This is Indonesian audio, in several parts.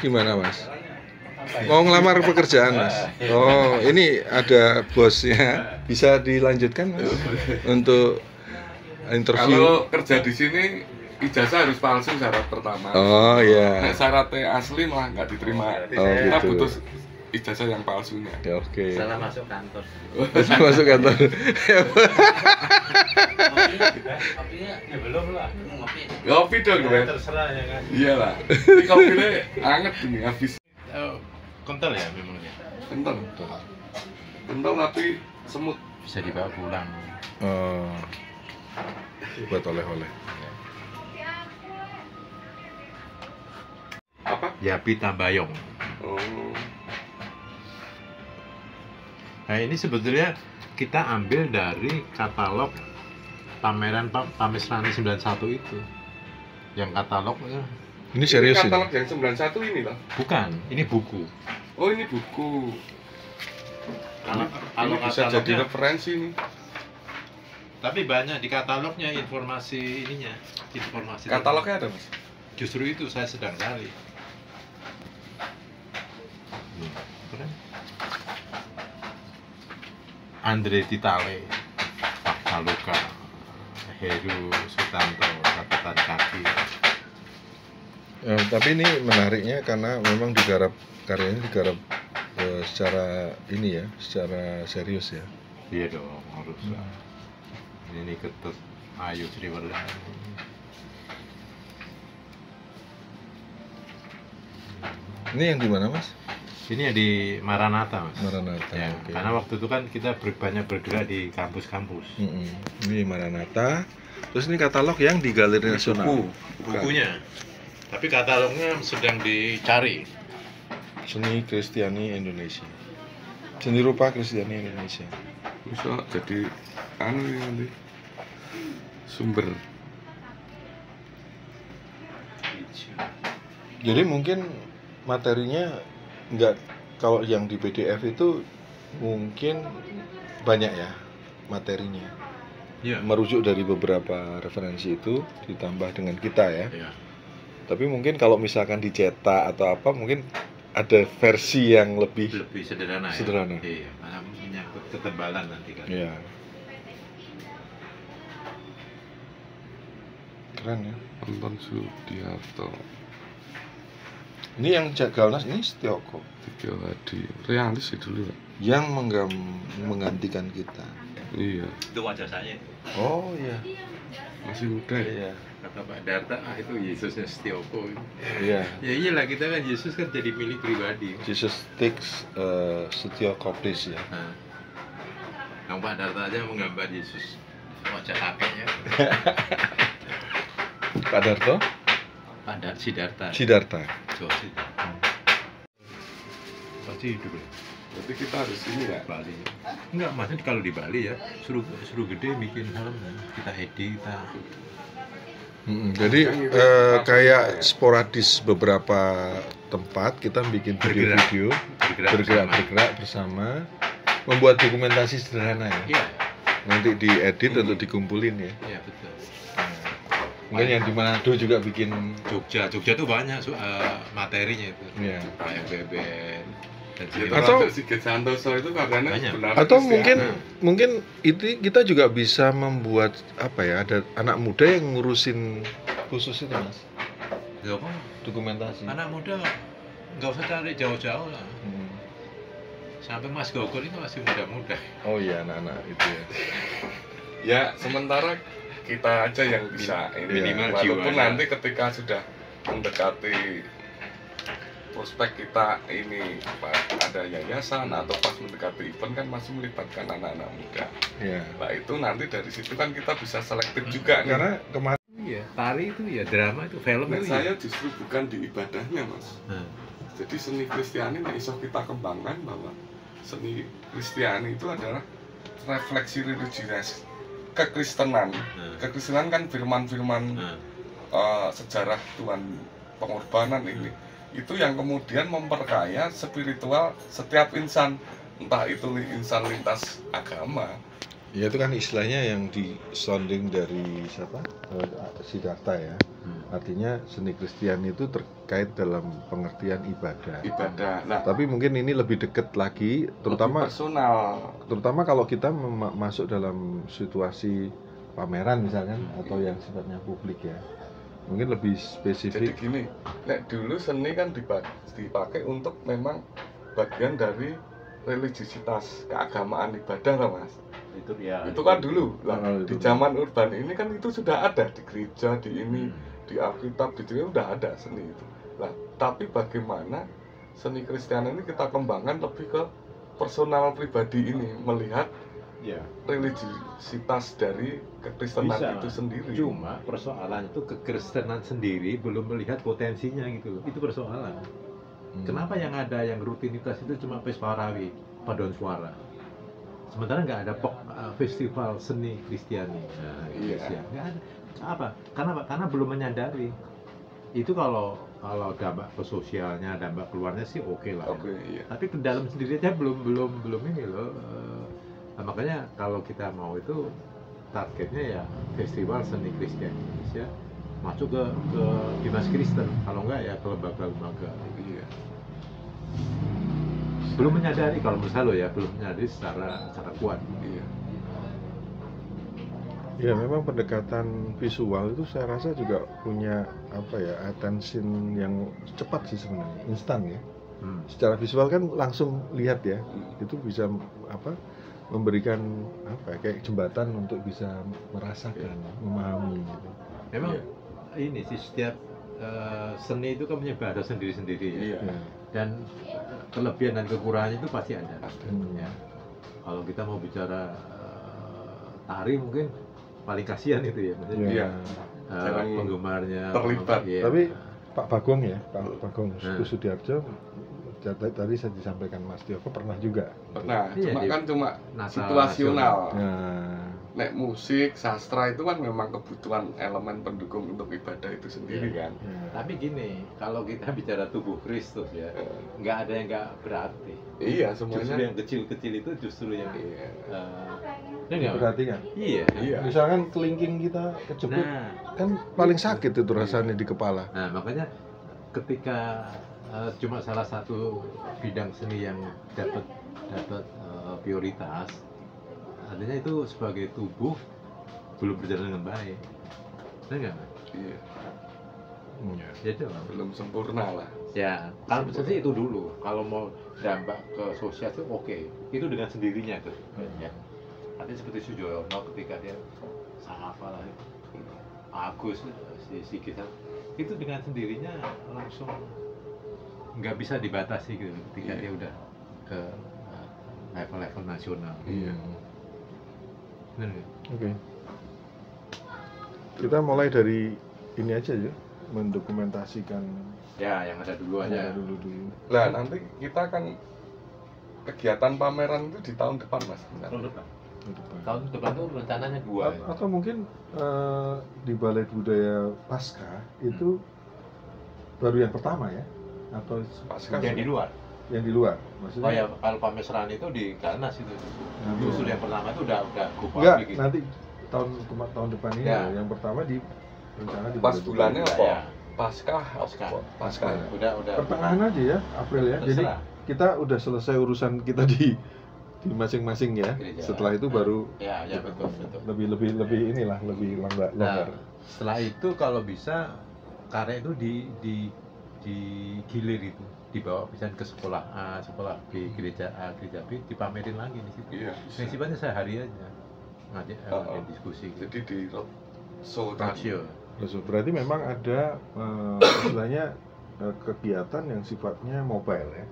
Gimana Mas? Mau ngelamar pekerjaan Mas? Oh ini ada bosnya, bisa dilanjutkan Mas untuk interview? Kalau kerja di sini ijazah harus palsu syarat pertama. Oh iya. Nah, syaratnya asli malah nggak diterima. Oh Kita gitu. butuh ijazah yang palsunya. Ya, oke. Salah masuk kantor. Bisa masuk kantor. Kopinya ya belum lah. Ngopi. Kopi dong, Ben. Terserah ya kan. Iyalah. Ini kopinya anget ini habis. Kental ya memangnya. Kental. Kental tapi semut. Bisa dibawa pulang. Oh, buat oleh-oleh. Apa? Yapi Tambayong. Oh. Nah ini sebetulnya kita ambil dari katalog pameran Pamesrani 91 itu. Yang katalognya Ini serius ini ini? katalog yang 91 ini loh. bukan, ini buku. Oh, ini buku. Kalau Ini bisa jadi referensi nih. tapi banyak di katalognya informasi ininya, informasi. Katalognya ada, Mas? Justru itu saya sedang cari. Keren. Andre Titale, Pak Taluka, Heru Sutanto, catatan kaki. Tapi ini menariknya karena memang digarap, karyanya digarap secara ini ya, secara serius ya. Iya dong, harus. Ini ketut Ayu Sriwardani. Ini yang di mana Mas? Ini ya di Maranatha, Mas. Maranatha. Ya, Oke. karena waktu itu kan kita banyak bergerak di kampus-kampus. Ini Maranatha. Terus ini katalog yang di Galeri Nasional. Buku. Bukunya. Tapi katalognya sedang dicari. Seni Kristiani Indonesia. Seni rupa Kristiani Indonesia. Bisa jadi anu ya nanti sumber. Jadi mungkin materinya enggak, kalau yang di PDF itu mungkin banyak ya materinya. Iya. Merujuk dari beberapa referensi itu ditambah dengan kita ya. Ya. Tapi mungkin kalau misalkan dicetak atau apa mungkin ada versi yang lebih Sederhana ya. Sederhana. Iya, karena menyangkut ketebalan nanti kan. ya. Keren ya. Anton Sudiarto, Ini yang Jagalnas ini Setioko Tiga Hadi, realis sih dulu ya. yang menggantikan kita. Iya, Itu wajah saya. Oh iya. masih muda ya. Iya. Kata Pak Darta, itu Yesusnya Setioko. Iya. Ya iyalah, kita kan Yesus kan jadi milik pribadi. Jesus takes Setiokopis ya. Nah, yang Pak Darta aja menggambar Yesus wajah kakeknya. Pak Darto, Pak Sidarta. Sidarta. Josi. Pasti hidup ya. Berarti kita harus ini ya. Bali. Enggak, maksudnya kalau di Bali ya, suruh gede bikin film, kita edit, kita Jadi Kan itu kayak maksudnya ya. sporadis beberapa tempat kita bikin video-video bergerak bersama, membuat dokumentasi sederhana ya. Iya, Nanti diedit untuk dikumpulin ya. iya betul. Mungkin yang di Manado juga bikin. Jogja tuh banyak materinya itu. Ya. Kayak Beben dan Itu Atau- Sigit Santoso itu karena Banyak. sebenarnya Atau Kristiani. mungkin itu kita juga bisa membuat apa ya, ada anak muda yang ngurusin khusus itu Mas, ya apa? dokumentasi. Anak muda nggak usah cari jauh-jauh lah. Hmm. Sampai Mas Gogol itu masih muda-muda. Oh iya, anak-anak itu ya. Ya sementara kita aja yang bisa ini. Minimal Walaupun jiwanya. nanti ketika sudah mendekati prospek kita ini ada yayasan atau pas mendekati event kan masih melibatkan anak-anak muda. Iya. Nah itu nanti dari situ kan kita bisa selektif juga nih. Karena kemarin Iya, tari itu ya, drama itu, film Nah, itu. saya justru bukan di ibadahnya mas. Nah, Jadi seni Kristiani yang iso kita kembangkan bahwa seni Kristiani itu adalah refleksi religius kekristenan. Kekristenan kan firman-firman sejarah Tuhan pengorbanan ini. Itu yang kemudian memperkaya spiritual setiap insan, entah itu insan lintas agama Ya itu kan istilahnya yang disonding dari siapa? Siddhartha ya. Artinya seni Kristiani itu terkait dalam pengertian ibadah. Nah, Tapi mungkin ini lebih dekat lagi, terutama lebih personal. Terutama kalau kita masuk dalam situasi pameran misalkan atau yang sifatnya publik ya. Mungkin lebih Jadi spesifik. gini, dulu seni kan dipakai untuk memang bagian dari religiositas keagamaan ibadah lah Mas. Itu kan dulu lah. Di zaman urban ini kan itu sudah ada di gereja, di ini, di Alkitab, di sini udah ada seni itu. Lah, tapi bagaimana seni Kristiani ini kita kembangkan lebih ke personal pribadi ini, melihat religiositas dari kekristenan itu sendiri. Cuma persoalan itu kekristenan sendiri belum melihat potensinya gitu. Itu persoalan. Kenapa yang ada yang rutinitas itu cuma Pesparawi, paduan suara. Sementara nggak ada festival seni Kristiani. Nah, Indonesia nggak ada. Apa? Karena belum menyadari. Itu kalau dampak ke sosialnya, dampak keluarnya sih oke lah. Iya. Tapi ke dalam sendiri aja belum ini loh. Nah, makanya kalau kita mau itu targetnya ya festival seni Kristiani Indonesia masuk ke dinas Kristen, kalau enggak ya ke lembaga-lembaga. Iya. Belum menyadari kalau menurut saya loh ya, belum menyadari secara kuat. Iya. Ya memang pendekatan visual itu saya rasa juga punya attention yang cepat sih sebenarnya, instan ya. Secara visual kan langsung lihat ya, itu bisa memberikan kayak jembatan untuk bisa merasakan, memahami gitu. Memang ini sih setiap seni itu kan punya bahasa sendiri-sendiri ya. Iya. Dan kelebihan dan kekurangannya itu pasti ada. Ya. Kalau kita mau bicara tari mungkin paling kasihan itu ya, maksudnya penggemarnya terlibat. Tapi Pak Bagong ya, Pak Bagong Sudiarjo tadi saya disampaikan Mas Tioko pernah juga. Nah, cuma situasional. Nek musik, sastra itu kan memang kebutuhan elemen pendukung untuk ibadah itu sendiri kan. Tapi gini, kalau kita bicara tubuh Kristus ya, nggak ada yang nggak berarti. Iya, semuanya. Justru yang kecil-kecil itu justru yang berarti kan? Iya. Misalkan kelingking kita kejepit, kan paling sakit itu rasanya di kepala. Nah, makanya ketika cuma salah satu bidang seni yang dapat prioritas, artinya itu sebagai tubuh belum berjalan dengan baik, benar nggak? Iya. Jadi belum sempurna lah. Ya, kalau menurut saya itu dulu. Kalau mau dampak ke sosial itu oke. Itu dengan sendirinya tuh. Ya. Artinya seperti Sujoyono ketika dia apa lah, Agus, si kita itu dengan sendirinya langsung nggak bisa dibatasi gitu ketika dia udah ke level nasional. Iya. Oke. Kita mulai dari ini aja ya, mendokumentasikan yang ada dulu aja. Dulu. Lah nanti kita akan kegiatan pameran itu di tahun depan Mas. Tahun depan tuh rencananya 2. Atau mungkin di Balai Budaya Pasca itu baru yang pertama ya? Atau Pasca yang di luar? Yang di luar, maksudnya? Oh ya, kalau Pamesran itu di Ganas itu. Justru yang pertama itu udah enggak, gitu. Nanti tahun depan ini yang pertama di rencana di pas bulannya apa? Ya. Pasca. Udah pertengahan aja ya, April ya. Jadi kita udah selesai urusan kita di masing-masing ya. Setelah itu baru betul. lebih inilah, lebih longgar. Nah, setelah itu kalau bisa karya itu digilir itu, dibawa bisa ke sekolah A, sekolah B, gereja A, gereja B, dipamerin lagi di situ. Iya. Prinsipnya sehari aja ngajak diskusi. Jadi di roadshow. Berarti memang ada istilahnya kegiatan yang sifatnya mobile ya.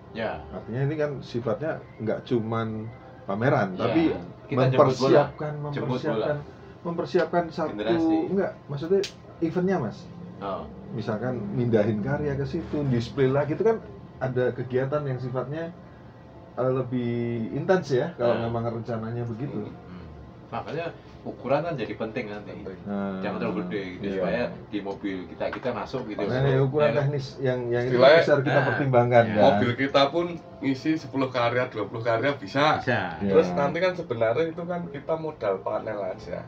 Ya. Artinya ini kan sifatnya nggak cuman pameran, tapi kita mempersiapkan satu generasi. Enggak, maksudnya eventnya Mas. Misalkan mindahin karya ke situ, display lagi, itu kan ada kegiatan yang sifatnya lebih intens ya kalau memang rencananya begitu. Makanya ukuran kan jadi penting nanti. Jangan terlalu gede gitu, iya. supaya di mobil kita masuk gitu. Nah, ini ukuran Ya, teknis yang itu Istilahnya, besar kita pertimbangkan kan. Mobil kita pun ngisi 10 karya, 20 karya bisa. bisa. Iya. Terus nanti kan sebenarnya itu kan kita modal panel aja.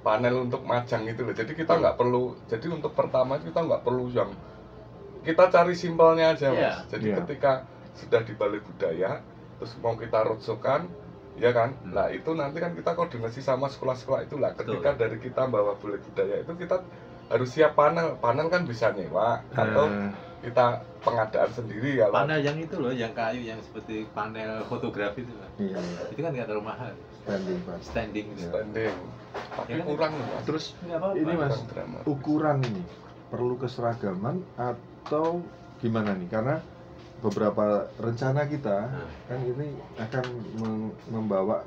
Panel untuk majang itu loh. Jadi kita nggak perlu. Jadi untuk pertama kita nggak perlu yang kita cari simpelnya aja, Mas. Iya. Jadi Iya. ketika sudah di Balai Budaya, terus mau kita roadshowkan, ya kan? Nah itu nanti kan kita koordinasi sama sekolah-sekolah itu lah. Ketika dari kita bawa Balai Budaya itu kita harus siap panel. Panel kan bisa nyewa atau kita pengadaan sendiri kalau. Panel yang itu loh, yang kayu yang seperti panel fotografi itu lah. Iya. Itu kan nggak terlalu mahal. Standing Pak. Standing gitu. Standing. Tapi Ya kan? kurang loh, Mas. Terus Nggak apa-apa. ini Mas, Kurang drama. ukuran ini perlu keseragaman atau gimana nih? Karena beberapa rencana kita kan ini akan membawa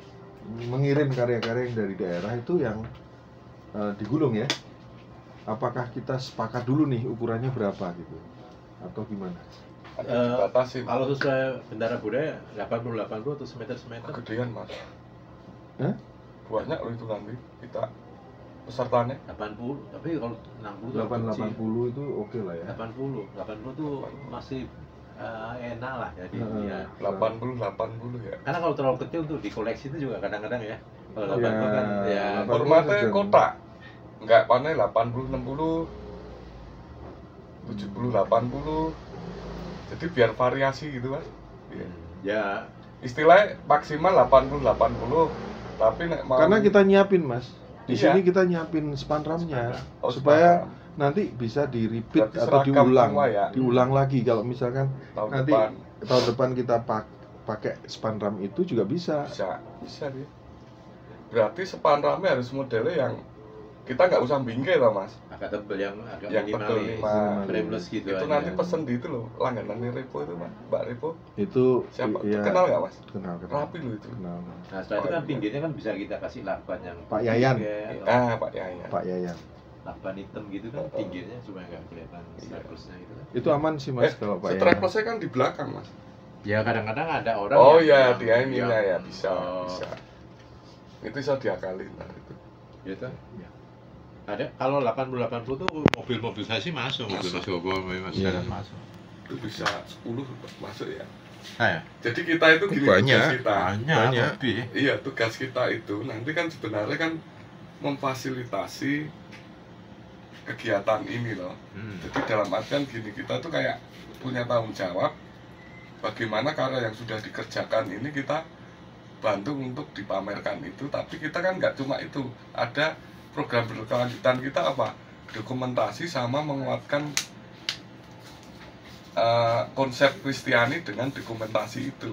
mengirim karya-karya yang dari daerah itu yang digulung ya. Apakah kita sepakat dulu nih ukurannya berapa gitu atau gimana? Dibatasi. Kalau sesuai Bendara Budaya 80 atau semeter Kegedean, Mas. Hah? Banyak loh itu nanti kita pesertanya. 80, tapi kalau 60 tuh 80 itu oke lah ya. 80 tuh masih enak lah jadi ya. 80 ya. Karena kalau terlalu kecil tuh di koleksi itu juga kadang-kadang ya. Kalau 80 Ya, kan ya 80 Formatnya sedang. kotak. Enggak panel 80 60 70 80. Jadi biar variasi gitu, Mas. Iya. ya Istilahnya maksimal 80 80. Tapi nek mau Karena kita nyiapin Mas. Di Iya. sini kita nyiapin spanramnya Oh, supaya sepakat. nanti bisa di repeat Berarti atau seragam diulang, semua ya? diulang lagi kalau misalkan tahun nanti depan tahun depan kita pakai spanram itu juga bisa. bisa dia. Berarti spanramnya harus modelnya yang kita nggak usah bingkai lah, Mas. agak tebel yang agak Yang tebel minimalis, lima. frameless gitu Itu aja. nanti pesen di itu loh, langganan Repo itu, Mas. Mbak Repo. Itu Siapa? ya, Kenal nggak, Mas? kenal. Rapi loh itu. Kenal. Nah setelah itu kan pinggirnya kan bisa kita kasih lakban yang Pak Yayan. Pak Yaya. Pak Yayan. lakban hitam gitu kan pinggirnya supaya nggak kelihatan straplessnya gitu kan. Itu aman sih Mas kalau Pak Yayan. Straplessnya kan di belakang, Mas. Ya kadang-kadang ada orang Oh yang- ya, dia ininya ya, yang- bisa, oh, bisa. Itu bisa diakalin lah itu. gitu ya. Ada kalau 80 tuh mobil-mobil saya sih masuk, mobil Mas Gogo masih Iya. ada masuk. Itu bisa 10 masuk ya. Ya, Jadi kita itu gini Banyak. tugas kita. banyak lebih. Iya, tugas kita itu nanti kan sebenarnya kan memfasilitasi kegiatan ini loh. Jadi dalam artian gini, kita tuh kayak punya tanggung jawab bagaimana karya yang sudah dikerjakan ini kita bantu untuk dipamerkan itu. Tapi kita kan nggak cuma itu, ada program berkelanjutan kita apa? Dokumentasi sama menguatkan konsep Kristiani dengan dokumentasi itu.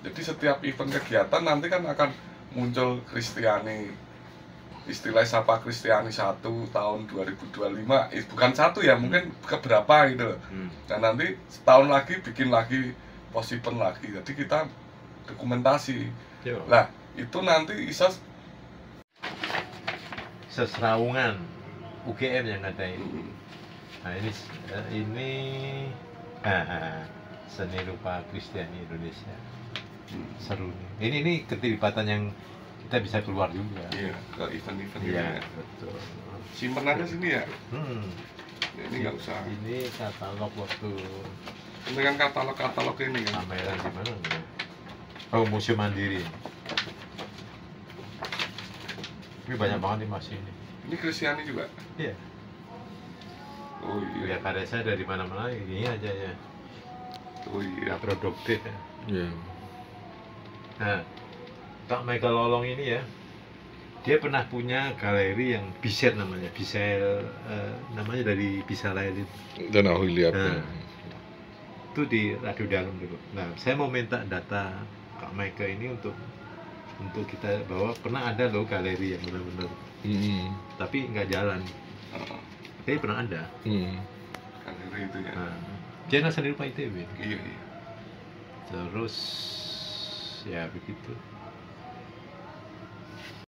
Jadi setiap event kegiatan nanti kan akan muncul Kristiani, istilah Sapa Kristiani 1 tahun 2025, bukan satu ya, mungkin keberapa gitu loh. Dan nanti setahun lagi bikin lagi posipen lagi, jadi kita dokumentasi. Lah itu nanti bisa Seserawungan UGM yang ada ini. Nah ini seni rupa Kristiani Indonesia. Seru nih. Ini keterlibatan yang kita bisa keluar juga. iya ke event-event Iya, gitu ya. betul. Simpen aja sini ya. Ini nggak usah. Ini katalog waktu Ini kan katalog ini kan. pameran di mana? Ya? Oh, Museum Mandiri. Ini banyak banget nih Mas ini. Ini Kristiani juga. Iya. Oh Ya iya. karya saya dari mana-mana ini aja ya. Oh iya. Produktif ya. Iya. Nah, Kak Michael Lolong ini ya, dia pernah punya galeri yang Bisel namanya, Bisel namanya dari Bisalail itu. Dan aku lihat. Nah, itu di Radio Dalam dulu. Nah, saya mau minta data Kak Michael ini untuk kita bawa. Pernah ada loh galeri yang benar-benar, tapi nggak jalan. Tapi pernah ada. Galeri itu ya. Nah, dia anak seni rupa ITB. Iya iya. Terus ya begitu.